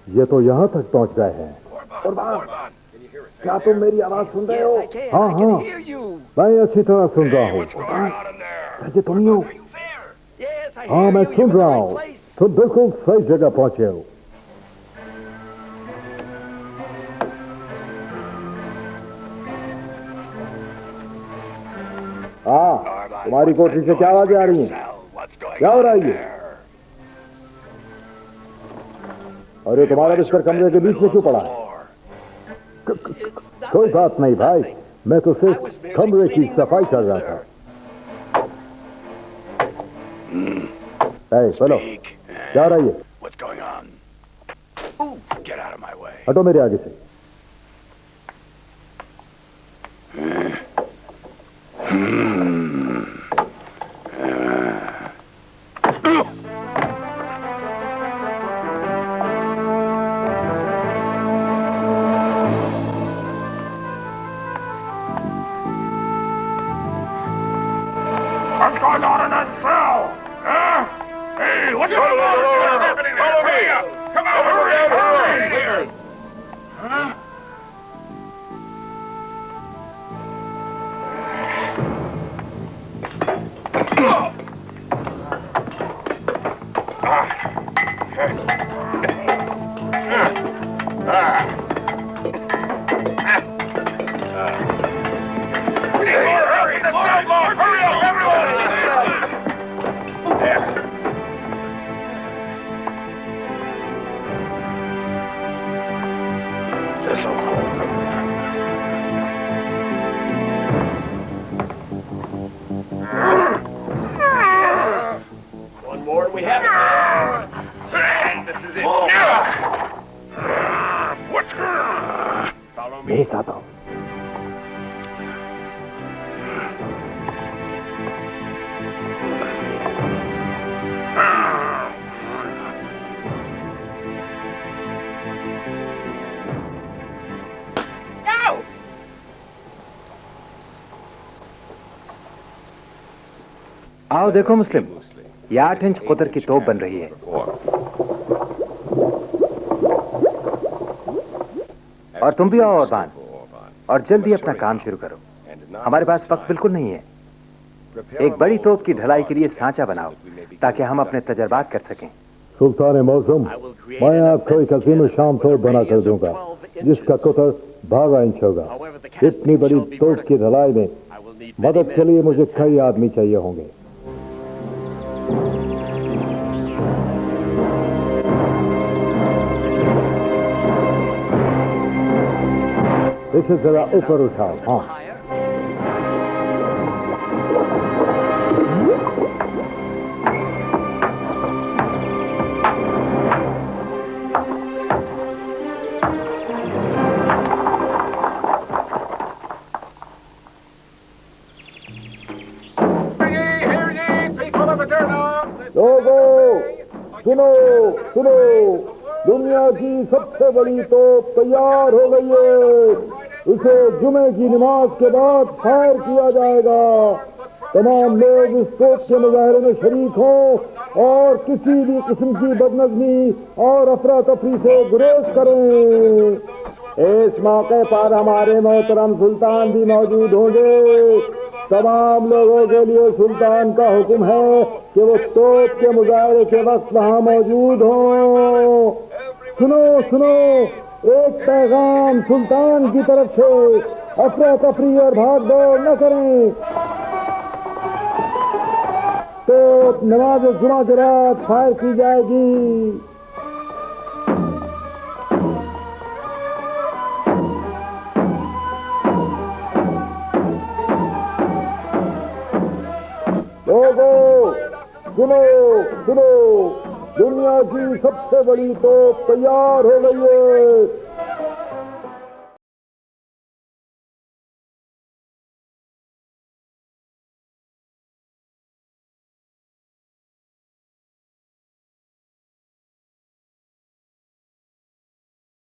یہ تو یہاں تک پہنچ گئے ہیں. قربان, کیا تم میری آواز سن رہے ہو؟ ہاں ہاں, میں اچھی طرح سن رہا ہوں. یہ تم ہی ہو؟ ہاں میں سن رہا ہوں. تم بالکل صحیح جگہ پہنچے ہو. ہاں, تمہاری کوٹری سے کیا آوازیں آ رہی ہیں؟ کیا ہو رہا ہے یہ؟ اور یہ تمہارا بستر کمرے کے بیچ میں کیوں پڑا ہے؟ کوئی بات نہیں بھائی, میں تو صرف کمرے کی صفائی کر رہا تھا. بولو, کیا ہو رہا ہے؟ ہٹو میرے آگے سے. What's going on in that cell? Huh? Hey, what's going on? What's happening there? Follow me. Come on, hurry here. Huh? One more and we have it. This is it. What's going on? Follow me. आओ देखो मुस्लिम, ये 8 inch कुतर की तोप बन रही है और तुम भी आओ औरबान, और जल्दी अपना काम शुरू करो. हमारे पास वक्त बिल्कुल नहीं है. एक बड़ी तोप की ढलाई के लिए सांचा बनाओ ताकि हम अपने तजर्बात कर सकें. सुल्तान मौसम, मैं आपको एक अजीम शाम तोप बना कर दूंगा जिसका कुतर 12 इंच होगा. इतनी बड़ी तोप की ढलाई में मदद के लिए मुझे कई आदमी चाहिए होंगे. इसे जरा ऊपर उठाओ. हाँ, लोगों सुनो सुनो, दुनिया की सबसे बड़ी तोप तैयार हो गई है. इसे जुमे की नमाज के बाद फायर किया जाएगा. तमाम लोग इस तोप के मुजाहरे में शरीक हों اور کسی بھی قسم کی بدنظمی اور افراتفری سے گریز کریں۔ اس موقع پر ہمارے محترم سلطان بھی موجود ہوں گے۔ تمام لوگوں کے لیے سلطان کا حکم ہے کہ وہ توپ کے مظاہرے کے وقت وہاں موجود ہوں۔ سنو سنو، ایک پیغام سلطان کی طرف سے، افراتفری اور بھاگ دوڑ نہ کریں۔ توپ نماز جمعہ کے رات فائر کی جائے گی۔ لوگوں سنو سنو، دنیا کی سب سے بڑی توپ تیار ہو گئی ہے۔